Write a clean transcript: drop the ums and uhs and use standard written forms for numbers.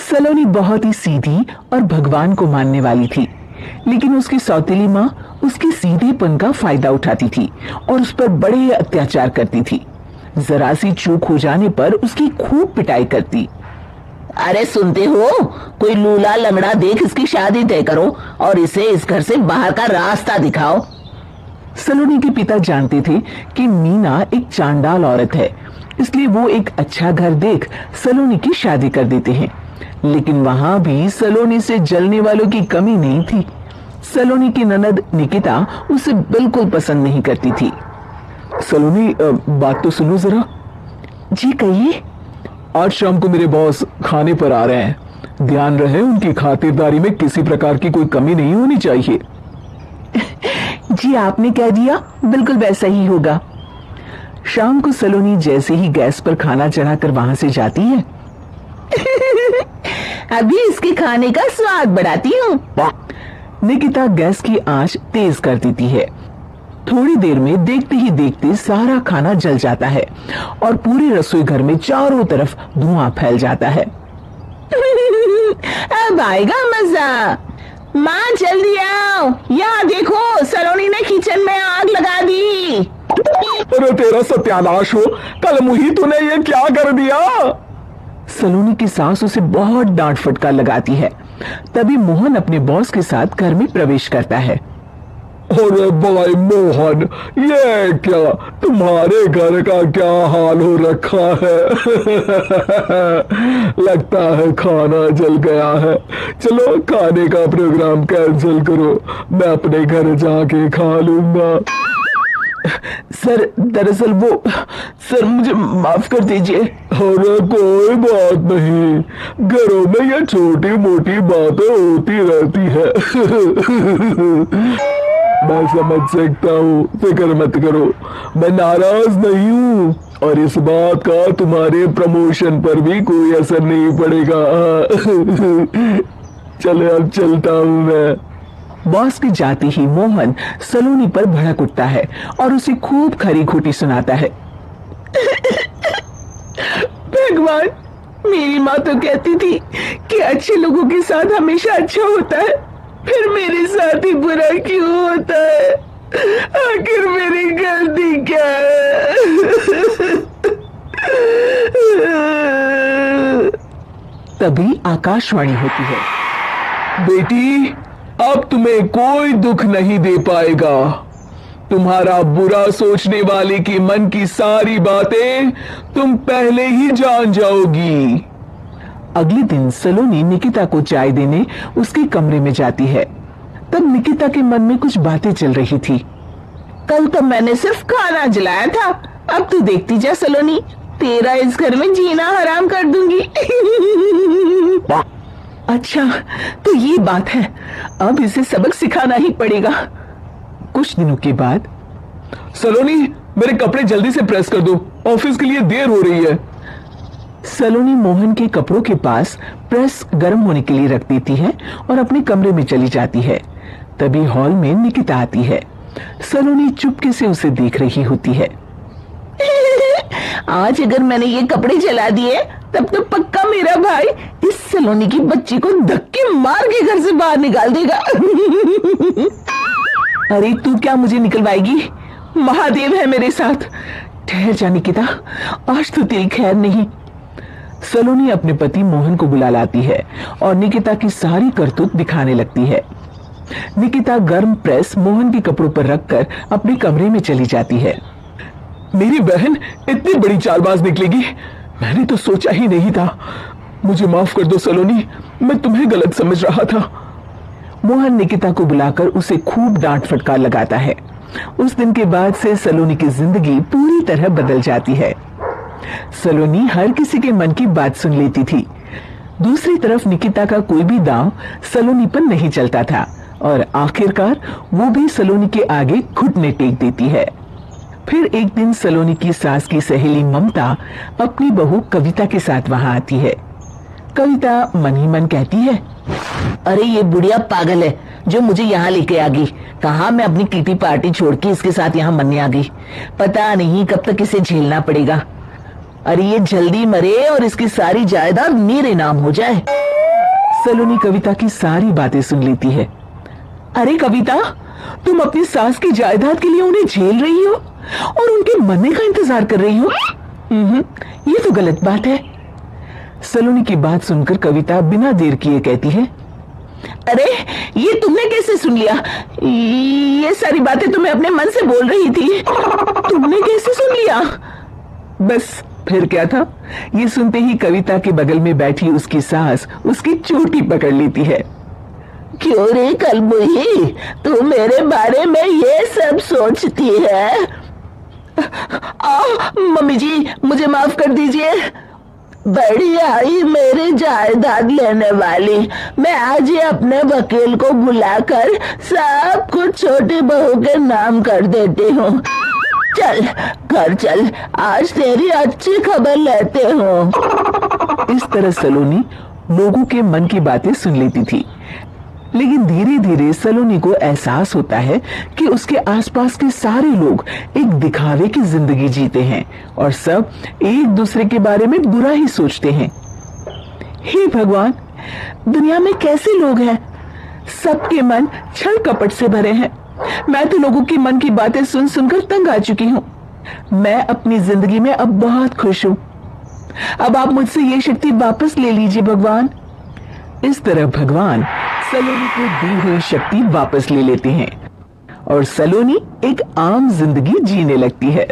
सलोनी बहुत ही सीधी और भगवान को मानने वाली थी, लेकिन उसकी सौतेली माँ उसके सीधेपन का फायदा उठाती थी और उस पर बड़े अत्याचार करती थी। जरा सी चूक हो जाने पर उसकी खूब पिटाई करती। अरे सुनते हो, कोई लूला लंगड़ा देख इसकी शादी तय करो और इसे इस घर से बाहर का रास्ता दिखाओ। सलोनी के पिता जानते थे कि मीना एक चांडाल औरत है, इसलिए वो एक अच्छा घर देख सलोनी की शादी कर देते हैं। लेकिन वहां भी सलोनी से जलने वालों की कमी नहीं थी। सलोनी की ननद निकिता उसे बिल्कुल पसंद नहीं करती थी। सलोनी, बात तो सुनो जरा। जी कहिए। आज शाम को मेरे बॉस खाने पर आ रहे हैं। ध्यान रहे उनकी खातिरदारी में किसी प्रकार की कोई कमी नहीं होनी चाहिए। जी आपने कह दिया, बिल्कुल वैसा ही होगा। शाम को सलोनी जैसे ही गैस पर खाना चढ़ाकर वहां से जाती है। अभी इसके खाने का स्वाद बढ़ाती हूँ। निकिता गैस की आंच तेज कर देती है। थोड़ी देर में देखते ही देखते सारा खाना जल जाता है और पूरे रसोई घर में चारों तरफ धुआं फैल जाता है। अब आएगा मजा। माँ जल्दी आओ, यहाँ देखो सलोनी ने किचन में आग लगा दी। अरे तेरा सत्यानाश हो, कल मुही तूने ये क्या कर दिया? सलोनी की सास उसे बहुत डांट फटकार लगाती है। तभी मोहन अपने बॉस के साथ घर में प्रवेश करता है। अरे भाई मोहन, ये क्या तुम्हारे घर का क्या हाल हो रखा है? लगता है खाना जल गया है। चलो खाने का प्रोग्राम कैंसिल करो, मैं अपने घर जाके खा लूंगा। सर दरअसल सर मुझे माफ कर दीजिए। अरे कोई बात नहीं, घरों में ये छोटी मोटी बातें होती रहती है। मैं समझ सकता हूँ, फिक्र मत करो, मैं नाराज नहीं हूँ और इस बात का तुम्हारे प्रमोशन पर भी कोई असर नहीं पड़ेगा। चले अब चलता हूँ मैं। बॉस के जाते ही मोहन सलोनी पर भड़क उठता है और उसे खूब खरी खोटी सुनाता है। भगवान, मेरी माँ तो कहती थी कि अच्छे लोगों के साथ हमेशा अच्छा होता है, फिर मेरे साथ ही बुरा क्यों होता है? आखिर मेरी गलती क्या है? तभी आकाशवाणी होती है। बेटी, अब तुम्हें कोई दुख नहीं दे पाएगा। तुम्हारा बुरा सोचने वाले की मन की सारी बातें तुम पहले ही जान जाओगी। अगले दिन सलोनी निकिता को चाय देने उसके कमरे में जाती है। तब निकिता के मन में कुछ बातें चल रही थी। कल तो मैंने सिर्फ खाना जलाया था, अब तू देखती जा सलोनी, तेरा इस घर में जीना हराम कर दूंगी। अच्छा, तो ये बात है, अब इसे सबक सिखाना ही पड़ेगा। कुछ दिनों के बाद, सलोनी, मेरे कपड़े जल्दी से प्रेस कर दो, ऑफिस के लिए देर हो रही है। सलोनी मोहन के कपड़ों के पास प्रेस गर्म होने के लिए रख देती है और अपने कमरे में चली जाती है। तभी हॉल में निकिता आती है। सलोनी चुपके से उसे देख रही होती है। आज अगर मैंने ये कपड़े जला दिए तब तो पक्का मेरा भाई इस सलोनी की बच्ची को धक्के मार के घर से बाहर निकाल देगा। अरे तू क्या मुझे निकलवाएगी? महादेव है मेरे साथ। ठहर जा निकिता, आज तो तेरी खैर नहीं। सलोनी अपने पति मोहन को बुला लाती है और निकिता की सारी करतूत दिखाने लगती है। निकिता गर्म प्रेस मोहन के कपड़ों पर रखकर अपने कमरे में चली जाती है। मेरी बहन इतनी बड़ी चालबाज निकलेगी, मैंने तो सोचा ही नहीं था। मुझे माफ कर दो सलोनी, मैं तुम्हें गलत समझ रहा था। मोहन निकिता को बुलाकर उसे खूब डांट फटकार लगाता है। उस दिन के बाद से सलोनी की जिंदगी पूरी तरह बदल जाती है। सलोनी हर किसी के मन की बात सुन लेती थी। दूसरी तरफ निकिता का कोई भी दांव सलोनी पर नहीं चलता था और आखिरकार वो भी सलोनी के आगे घुटने टेक देती है। फिर एक दिन सलोनी की सास की सहेली ममता अपनी बहू कविता के साथ वहां आती है। कविता मन ही मन कहती है, अरे ये बुढ़िया पागल है जो मुझे यहाँ लेके आ गई। कहा मैं अपनी किटी पार्टी छोड़ के इसके साथ यहाँ मरने आ गई। पता नहीं कब तक इसे झेलना पड़ेगा। अरे ये जल्दी मरे और इसकी सारी जायदाद मेरे नाम हो जाए। सलोनी कविता की सारी बातें सुन लेती है। अरे कविता, तुम अपनी सास की जायदाद के लिए उन्हें झेल रही हो और उनके मरने का इंतजार कर रही हो? ये तो गलत बात है। सलोनी की बात सुनकर कविता बिना देर किए कहती है, अरे ये तुमने कैसे सुन लिया? ये सारी बातें तो मैं अपने मन से बोल रही थी। तुमने कैसे सुन लिया? बस फिर क्या था, ये सुनते ही कविता के बगल में बैठी उसकी सास उसकी चोटी पकड़ लेती है। क्यों रे कलमुही, तू मेरे बारे में ये सब सोचती है? मम्मी जी, मुझे माफ कर दीजिए। बड़ी आई मेरी जायदाद लेने वाली, मैं आज ही अपने वकील को बुलाकर सब कुछ छोटी बहू के नाम कर देती हूँ। चल घर चल, आज तेरी अच्छी खबर लेते हो। इस तरह सलोनी लोगों के मन की बातें सुन लेती थी, लेकिन धीरे धीरे सलोनी को एहसास होता है कि उसके आसपास के सारे लोग एक दिखावे की जिंदगी जीते हैं और सब एक दूसरे के बारे में बुरा ही सोचते हैं। हे भगवान, दुनिया में कैसे लोग हैं? सबके मन छल कपट से भरे हैं। मैं तो लोगों के मन की बातें सुन सुनकर तंग आ चुकी हूँ। मैं अपनी जिंदगी में अब बहुत खुश हूँ। अब आप मुझसे ये शक्ति वापस ले लीजिए भगवान। इस तरह भगवान सलोनी को दी हुई शक्ति वापस ले लेते हैं और सलोनी एक आम जिंदगी जीने लगती है।